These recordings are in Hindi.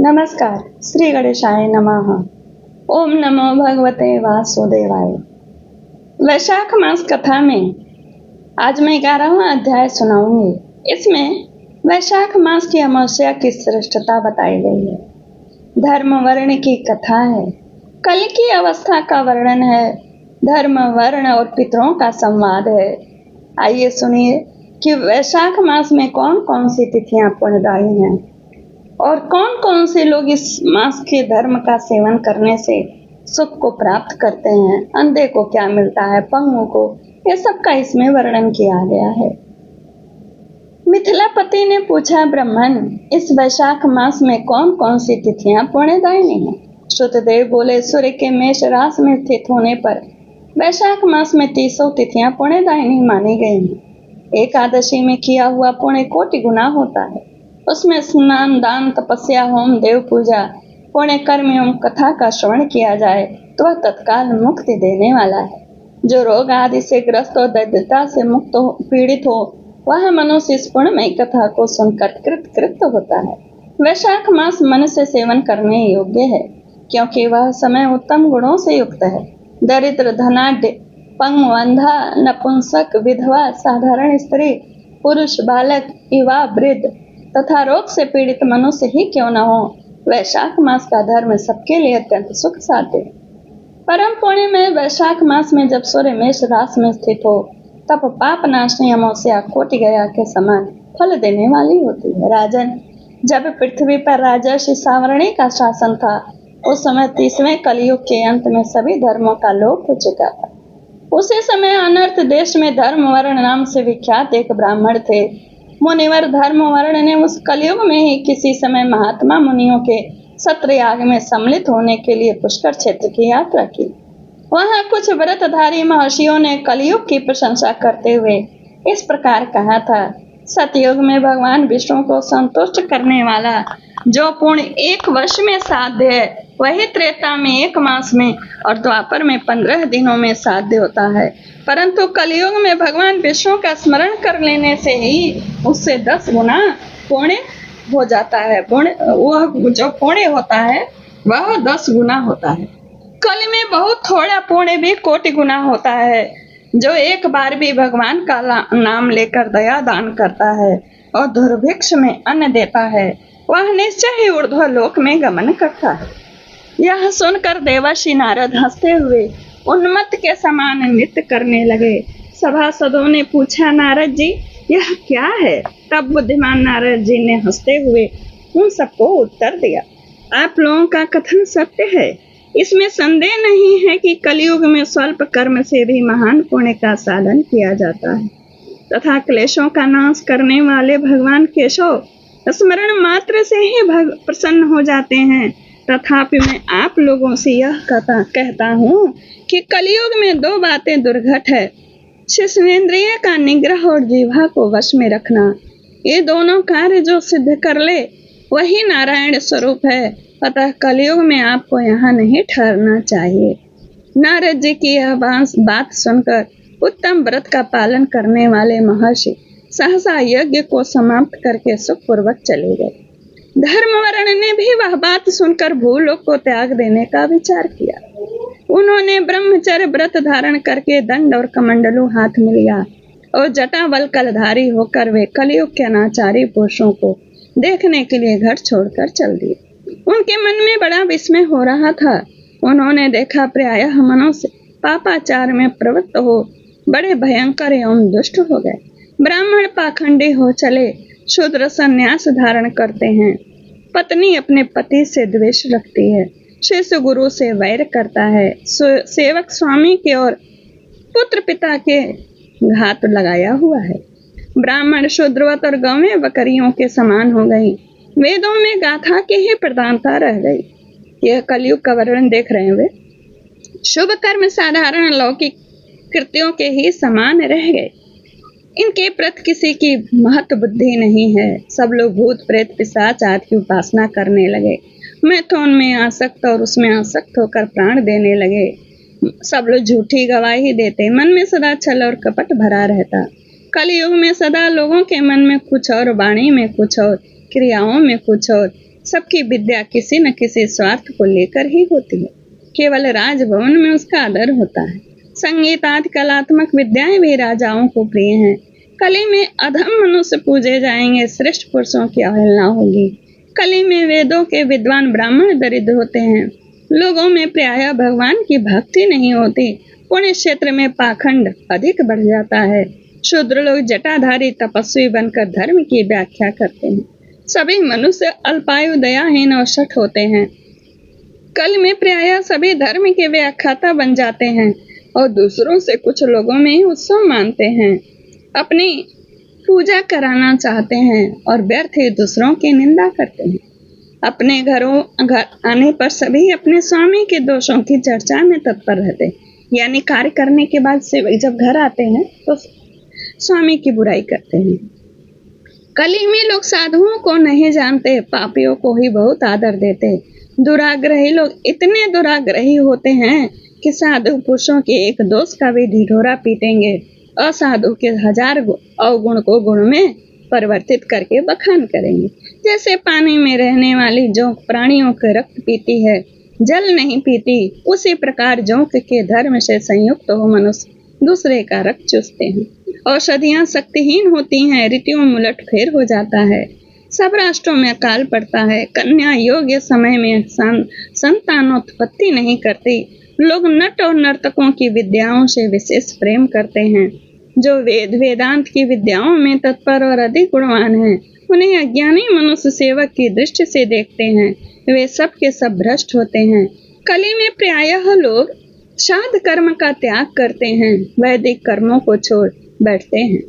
नमस्कार। श्री गणेशाय नमः। ओम नमो भगवते वासुदेवाय। वैशाख मास कथा में आज मैं 11वां अध्याय सुनाऊंगी। इसमें वैशाख मास की अमावस्या की श्रेष्ठता बताई गई है। धर्म वर्ण की कथा है। कल की अवस्था का वर्णन है। धर्म वर्ण और पितरों का संवाद है। आइए सुनिए कि वैशाख मास में कौन कौन सी तिथियां पुण्यदायी हैं और कौन कौन से लोग इस मास के धर्म का सेवन करने से सुख को प्राप्त करते हैं। अंधे को क्या मिलता है, पंगु को, यह सब का इसमें वर्णन किया गया है। मिथिलापति ने पूछा, ब्राह्मण, इस वैशाख मास में कौन कौन सी तिथियां पुण्यदायिनी हैं? श्रुतदेव बोले, सूर्य के मेष राशि में स्थित होने पर वैशाख मास में 300 तिथियां पुण्यदायिनी मानी गई हैं। एकादशी में किया हुआ पुण्य कोटि गुना होता है। उसमें स्नान, दान, तपस्या, होम, देव पूजा, पुण्य कर्म एवं कथा का श्रवण किया जाए तो वह तत्काल मुक्ति देने वाला है। जो रोग आदि से ग्रस्त और दरिद्रता से मुक्त हो, पीड़ित हो, वह मनुष्य इस पुण्यमयी कथा को सुनकर कृत होता है। वैशाख मास मन से सेवन करने योग्य है, क्योंकि वह समय उत्तम गुणों से युक्त है। दरिद्र, धनाढ्य, पंगु, अंधा, नपुंसक, विधवा, साधारण स्त्री, पुरुष, बालक, युवा, वृद्ध तथा रोग से पीड़ित मनुष्य ही क्यों न हो, वैशाख मास का धर्म सबके लिए अत्यंत सुख साध्य है। परम पुण्य में वैशाख मास में जब सूर्य मेष राशि में स्थित हो तब पाप नाशनी अमावस्या कोटि गया के समान फल देने वाली होती है। राजन, जब पृथ्वी पर राजर्षि सावर्णी का शासन था, उस समय 30वें कलयुग के अंत में सभी धर्मों का लोप हो चुका था। उसी समय अनर्थ देश में धर्मवर्ण नाम से विख्यात एक ब्राह्मण थे। मुनिवर धर्मवर्ण ने उस कलयुग में ही किसी समय महात्मा मुनियों के सत्रयाग में सम्मिलित होने के लिए पुष्कर क्षेत्र की यात्रा की। वहां कुछ व्रतधारी महर्षियों ने कलयुग की प्रशंसा करते हुए इस प्रकार कहा था, सतयुग में भगवान विष्णु को संतुष्ट करने वाला जो पुण्य 1 वर्ष में साध्य है, वही त्रेता में 1 मास में और द्वापर में 15 दिनों में साध्य होता है। परंतु कलयुग में भगवान विष्णु का स्मरण कर लेने से ही उससे 10 गुना पुण्य हो जाता है। वह जो पुण्य होता है वह 10 गुना होता है। कल में बहुत थोड़ा पुण्य भी कोटि गुना होता है। जो एक बार भी भगवान का नाम लेकर दया दान करता है और दुर्भिक्ष में अन्न देता है, वह निश्चय ही ऊर्ध्व लोक में गमन करता है। यह सुनकर देवर्षि नारद हंसते हुए उन्मत्त के समान नृत्य करने लगे। सभासदों ने पूछा, नारद जी, यह क्या है? तब बुद्धिमान नारद जी ने हंसते हुए उन सबको उत्तर दिया, आप लोगों का कथन सत्य है। इसमें संदेह नहीं है कि कलयुग में स्वल्प कर्म से भी महान पुण्य का साधन किया जाता है तथा क्लेशों का नाश करने वाले भगवान केशव स्मरण मात्र से ही प्रसन्न हो जाते हैं। तथापि मैं आप लोगों से यह कहता हूँ कि कलयुग में 2 बातें दुर्घट है, शिष्णेंद्रिय का निग्रह और जीवा को वश में रखना। ये दोनों कार्य जो सिद्ध कर ले वही नारायण स्वरूप है। अतः कलयुग में आपको यहाँ नहीं ठहरना चाहिए। नारद जी की यह बात सुनकर उत्तम व्रत का पालन करने वाले महर्षि सहसा यज्ञ को समाप्त करके सुखपूर्वक चले गए। धर्मवर्ण ने भी वह बात सुनकर भूलोक को त्याग देने का विचार किया। उन्होंने ब्रह्मचर्य व्रत धारण करके दंड और कमंडलू हाथ में लिया और जटावल कलधारी होकर वे कलयुग के अनाचारी पुरुषों को देखने के लिए घर छोड़कर चल दिए। उनके मन में बड़ा विस्मय हो रहा था। उन्होंने देखा प्रायः मनुष्य पापाचार में प्रवृत्त हो बड़े भयंकर एवं दुष्ट हो गए। ब्राह्मण पाखंडी हो चले, शूद्र संन्यास धारण करते हैं, पत्नी अपने पति से द्वेष रखती है, शिष्य गुरु से वैर करता है, सेवक स्वामी के और पुत्र पिता के घात लगाया हुआ है। ब्राह्मण शूद्रवत और गौवें बकरियों के समान हो गई। वेदों में गाथा की ही प्रधानता रह गई। यह कलयुग का वर्णन देख रहे हैं वे। शुभ कर्म साधारण लौकिक कृत्यों के ही समान रह गए। इनके प्रति किसी की महत्व बुद्धि नहीं है। सब लोग भूत प्रेत पिशाच आदि की उपासना करने लगे। मैथुन में आसक्त और उसमें आसक्त होकर प्राण देने लगे। सब लोग झूठी गवाही देते, मन में सदा छल और कपट भरा रहता। कलयुग में सदा लोगों के मन में कुछ और, वाणी में कुछ और, क्रियाओं में कुछ और, सबकी विद्या किसी न किसी स्वार्थ को लेकर ही होती है। केवल राजभवन में उसका आदर होता है। संगीत आदि कलात्मक विद्याएं भी राजाओं को प्रिय हैं। कली में अधम मनुष्य पूजे जाएंगे, श्रेष्ठ पुरुषों की अवहेलना होगी। कली में वेदों के विद्वान ब्राह्मण दरिद्र होते हैं। लोगों में प्रायः भगवान की भक्ति नहीं होती। पुण्य क्षेत्र में पाखंड अधिक बढ़ जाता है। शूद्र लोग जटाधारी तपस्वी बनकर धर्म की व्याख्या करते हैं। सभी मनुष्य अल्पायु, दयाहीन और शठ होते हैं। कल में प्रायः सभी धर्म के व्याख्याता बन जाते हैं और दूसरों से कुछ लोगों में ही उत्सव मानते हैं। अपनी पूजा कराना चाहते हैं और व्यर्थ ही दूसरों की निंदा करते हैं। अपने घर आने पर सभी अपने स्वामी के दोषों की चर्चा में तत्पर रहते हैं। यानी कार्य करने के बाद सेवक जब घर आते हैं तो स्वामी की बुराई करते हैं। कली में लोग साधुओं को नहीं जानते, पापियों को ही बहुत आदर देते। दुराग्रही लोग इतने दुराग्रही होते हैं कि साधु पुरुषों के एक दोष का भी ढिढोरा पीटेंगे। असाधु के 1000 अवगुण को गुण में परिवर्तित करके बखान करेंगे। जैसे पानी में रहने वाली जोंक प्राणियों के रक्त पीती है, जल नहीं पीती, उसी प्रकार जोंक के धर्म से संयुक्त हो मनुष्य दूसरे का रक्त चूसते हैं। औषधियां शक्तिहीन होती हैं, ऋतुओं में उलट फेर हो जाता है। सब राष्ट्रों में अकाल पड़ता है। कन्या योग्य समय में संतानोत्पत्ति नहीं करती। लोग नट और नर्तकों की विद्याओं से विशेष प्रेम करते हैं। जो वेदांत की विद्याओं में तत्पर और अधिक गुणवान हैं, उन्हें अज्ञानी मनुष्य सेवक की दृष्टि से देखते हैं। वे सब के सब भ्रष्ट होते हैं। कली में प्रायः लोग श्राद्ध कर्म का त्याग करते हैं, वैदिक कर्मों को छोड़ बैठते हैं।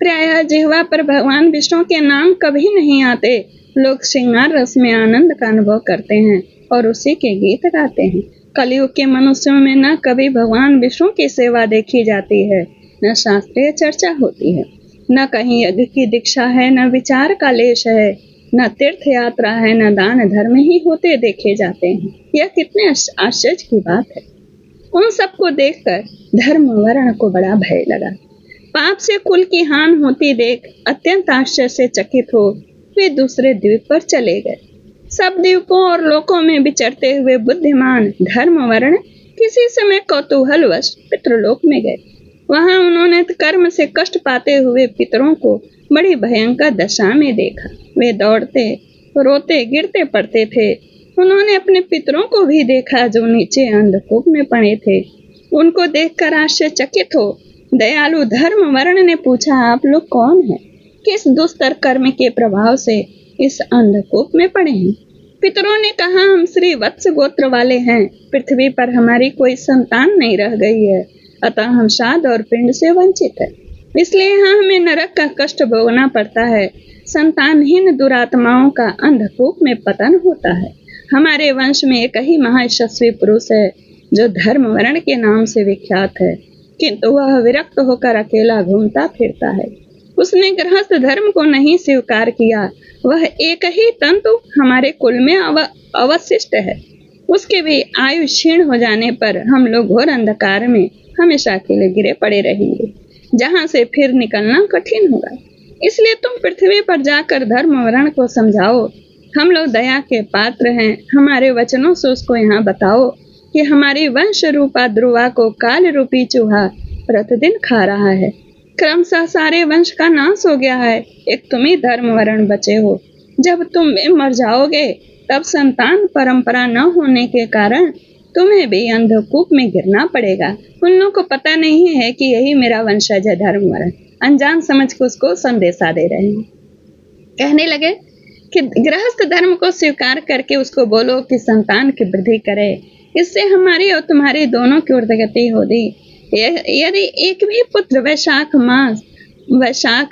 प्रायः जिह्वा पर भगवान विष्णु के नाम कभी नहीं आते। लोग श्रृंगार रस में आनंद का अनुभव करते हैं और उसी के गीत गाते हैं। कलयुग के मनुष्यों में न कभी भगवान विष्णु की सेवा देखी जाती है, न शास्त्रीय चर्चा होती है, न कहीं यज्ञ की दीक्षा है, न विचार का लेश है, न तीर्थ यात्रा है, न दान धर्म ही होते देखे जाते हैं। यह कितने आश्चर्य की बात है। उन सबको देखकर धर्म वर्ण को बड़ा भय लगा। पाप से कुल की हानि होती देख अत्यंत आश्चर्य से चकित हो वे दूसरे द्वीप पर चले गए। सब द्वीपों और लोकों में विचरते हुए बुद्धिमान धर्म वर्ण किसी समय कौतूहलवश पितृलोक में गए। वहां उन्होंने कर्म से कष्ट पाते हुए पितरों को बड़ी भयंकर दशा में देखा। वे दौड़ते, रोते, गिरते पड़ते थे। उन्होंने अपने पितरों को भी देखा जो नीचे अंधकूप में पड़े थे। उनको देखकर आश्चर्यचकित हो दयालु धर्म वर्ण ने पूछा, आप लोग कौन हैं? किस दुस्तर कर्म के प्रभाव से इस अंधकूप में पड़े हैं? पितरों ने कहा, हम श्री वत्स गोत्र वाले हैं। पृथ्वी पर हमारी कोई संतान नहीं रह गई है, अतः हम श्राद्ध और पिंड से वंचित है। इसलिए यहाँ हमें नरक का कष्ट भोगना पड़ता है। संतानहीन दुरात्माओं का अंधकूप में पतन होता है। हमारे वंश में एक ही महायशस्वी पुरुष है जो धर्म वर्ण के नाम से विख्यात है, किंतु वह विरक्त होकर अकेला घूमता फिरता है। उसने गृहस्थ धर्म को नहीं स्वीकार किया। वह एक ही तंतु हमारे कुल में अवशिष्ट है। उसके भी आयु क्षीण हो जाने पर हम लोग घोर अंधकार में हमेशा के लिए गिरे पड़े रहेंगे, जहाँ से फिर निकलना कठिन होगा। इसलिए तुम पृथ्वी पर जाकर धर्म वर्ण को समझाओ। हम लोग दया के पात्र हैं। हमारे वचनों से उसको यहाँ बताओ कि हमारी वंश रूपा ध्रुवा को काल रूपी चूहा प्रतिदिन खा रहा है। क्रमशः सारे वंश का नाश हो गया है। एक तुम ही धर्म वर्ण बचे हो। जब तुम मर जाओगे तब संतान परंपरा न होने के कारण तुम्हें भी अंधकूप में गिरना पड़ेगा। उन लोगों को पता नहीं है कि यही मेरा वंशज है धर्म वर्ण। अनजान समझ के उसको संदेशा दे रहे हैं। कहने लगे कि गृहस्थ धर्म को स्वीकार करके उसको बोलो कि संतान की वृद्धि करे। इससे हमारी और तुम्हारी दोनों की उर्धगति होगी। यदि एक भी पुत्र वैशाख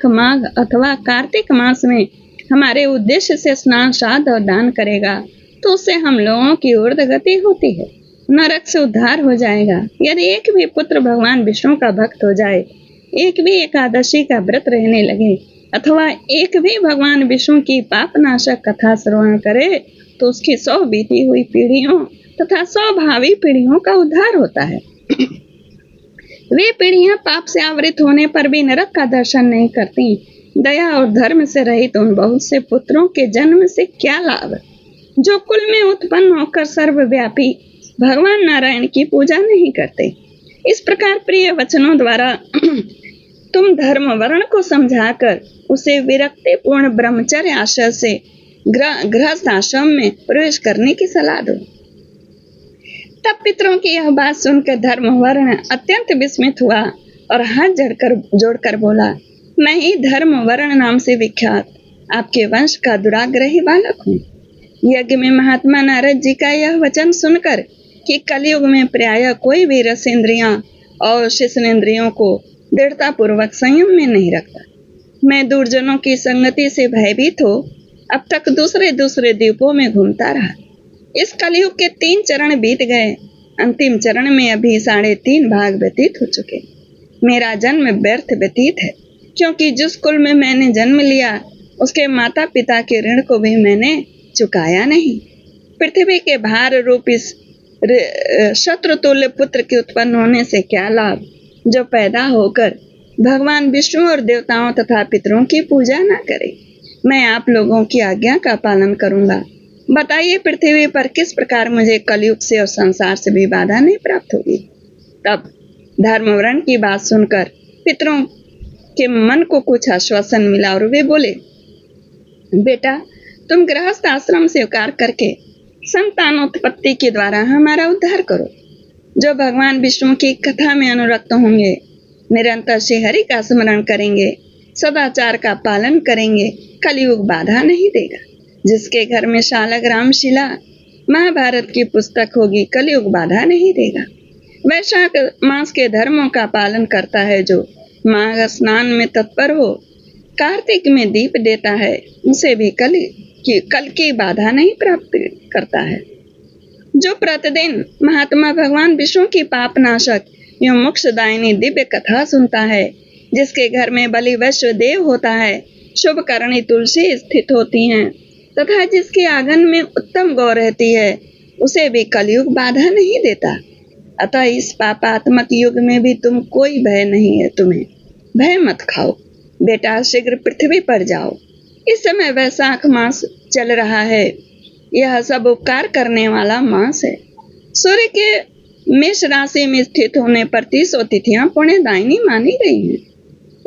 माघ अथवा कार्तिक मास में हमारे उद्देश्य से स्नान, श्राद्ध और दान करेगा तो उससे हम लोगों की उर्धगति होती है, नरक से उद्धार हो जाएगा। यदि एक भी पुत्र भगवान विष्णु का भक्त हो जाए, एक भी एकादशी का व्रत रहने लगे, अथवा एक भी भगवान विष्णु की पापनाशक कथा श्रवण करे तो उसकी 100 बीती हुई पीढ़ियों तथा 100 भावी पीढ़ियों का उद्धार होता है। वे पीढ़ियां पाप से आवृत होने पर भी नरक का दर्शन नहीं करती। दया और धर्म से रहित उन बहुत से पुत्रों के जन्म से क्या लाभ? जो कुल में उत्पन्न होकर सर्वव्यापी भगवान नारायण की पूजा नहीं करते। इस प्रकार प्रिय वचनों द्वारा तुम धर्म वर्ण को समझाकर उसे विरक्ति पूर्ण ब्रह्मचर्य आश्रय से गृहस्थ आश्रम में प्रवेश करने की सलाह दो। तब पितरों की यह बात सुनकर धर्म वर्ण अत्यंत विस्मित हुआ और हाथ जोड़कर बोला, मैं ही धर्म वर्ण नाम से विख्यात आपके वंश का दुराग्रही बालक हूँ। यज्ञ में महात्मा नारद जी का यह वचन सुनकर कि कलयुग में प्रायः कोई भी रसेंद्रियां और शिश्नेंद्रियों को दृढ़ता पूर्वक संयम में नहीं रखता, मैं दुर्जनों की संगति से भयभीत हो अब तक दूसरे द्वीपों में घूमता रहा। इस कलयुग के 3 चरण बीत गए, अंतिम चरण में अभी 3.5 भाग व्यतीत हो चुके। मेरा जन्म व्यर्थ व्यतीत है, क्योंकि जिस कुल में मैंने जन्म लिया उसके माता पिता के ऋण को भी मैंने चुकाया नहीं। पृथ्वी के भार रूप इस शत्रुतुल्य पुत्र के उत्पन्न होने से क्या लाभ, जो पैदा होकर भगवान विष्णु और देवताओं तथा पितरों की पूजा न करे। मैं आप लोगों की आज्ञा का पालन करूंगा। बताइए पृथ्वी पर किस प्रकार मुझे कलयुग से और संसार से भी बाधा नहीं प्राप्त होगी। तब धर्मवर्ण की बात सुनकर पितरों के मन को कुछ आश्वासन मिला और वे बोले, बेटा तुम गृहस्थ आश्रम स्वीकार करके संतानोत्पत्ति के द्वारा हमारा उद्धार करो। जो भगवान विष्णु की कथा में अनुरक्त होंगे, निरंतर श्री हरि का स्मरण करेंगे, सदाचार का पालन करेंगे, कलयुग बाधा नहीं देगा। जिसके घर में शालग्राम शिला महाभारत की पुस्तक होगी, कलयुग बाधा नहीं देगा। वैशाख मास के धर्मों का पालन करता है, जो माघ स्नान में तत्पर हो, कार्तिक में दीप देता है, उसे भी कल की बाधा नहीं प्राप्त करता है। जो प्रतिदिन महात्मा भगवान विष्णु की पाप नाशक एवं मोक्षदायिनी दिव्य कथा सुनता है, जिसके घर में बलि वैश्व देव होता है, शुभ करणी तुलसी स्थित होती हैं तथा जिसके आंगन में उत्तम गौ रहती है, उसे भी कलयुग बाधा नहीं देता। अतः इस पापात्मक युग में भी तुम कोई भय नहीं है, तुम्हें भय मत खाओ। बेटा शीघ्र पृथ्वी पर जाओ। इस समय वैशाख मास चल रहा है, यह सब उपकार करने वाला मास है। सूर्य के मेष राशि में स्थित होने पर 300 तिथियां पुण्यदायिनी मानी गई हैं।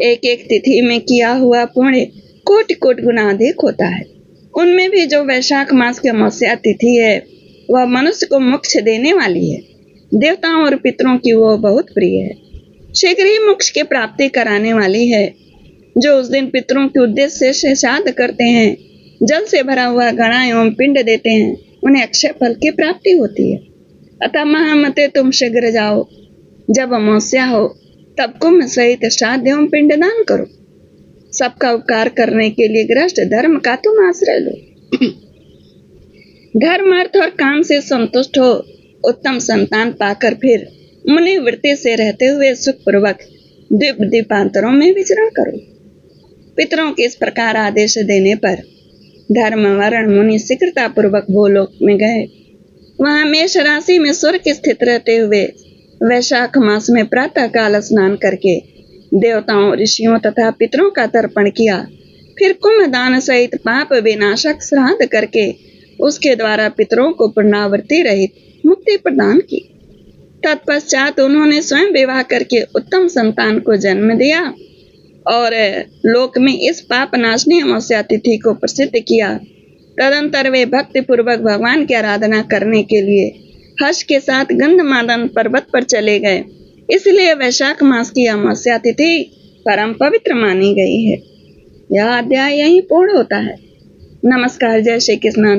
एक एक तिथि में किया हुआ पुण्य कोटि गुना अधिक होता है। उनमें भी जो वैशाख मास की अमावस्या तिथि है, वह मनुष्य को मोक्ष देने वाली है। देवताओं और पितरों की वो बहुत प्रिय है, शीघ्र ही मोक्ष की प्राप्ति कराने वाली है। जो उस दिन पितरों के उद्देश्य से श्राद्ध करते हैं, जल से भरा हुआ घड़ा एवं पिंड देते हैं, उन्हें अक्षय फल की प्राप्ति होती है। अतः महामते तुम शीघ्र जाओ, जब अमावस्या हो तब कुंभ सहित श्राद्ध एवं पिंडदान करो। सबका उपकार करने के लिए गृहस्थ धर्म का तुम आश्रय लो। धर्म अर्थ और काम से संतुष्ट हो, उत्तम संतान पाकर फिर मुनि वृत्ति से रहते हुए सुखपूर्वक द्वीप द्वीपांतरों में विचरण करो। पितरों के इस प्रकार आदेश देने पर धर्म वर्ण मुनि शीघ्रता पूर्वक भूलोक में गए। वहां मेष राशि में सूर्य स्थित रहते हुए वैशाख मास में प्रातः काल स्नान करके देवताओं ऋषियों तथा पितरों का तर्पण किया। फिर कुंभदान सहित पाप विनाशक श्राद्ध करके उसके द्वारा पितरों को पुनरावृत्ति रहित मुक्ति प्रदान की। तत्पश्चात उन्होंने स्वयं विवाह करके उत्तम संतान को जन्म दिया और लोक में इस पाप नाशनी अमावस्या तिथि को प्रसिद्ध किया। तदंतर वे भक्ति पूर्वक भगवान की आराधना करने के लिए हर्ष के साथ गंधमादन पर्वत पर चले गए। इसलिए वैशाख मास की अमावस्या तिथि परम पवित्र मानी गई है। यह अध्याय यहीं पूर्ण होता है। नमस्कार, जय श्री कृष्ण।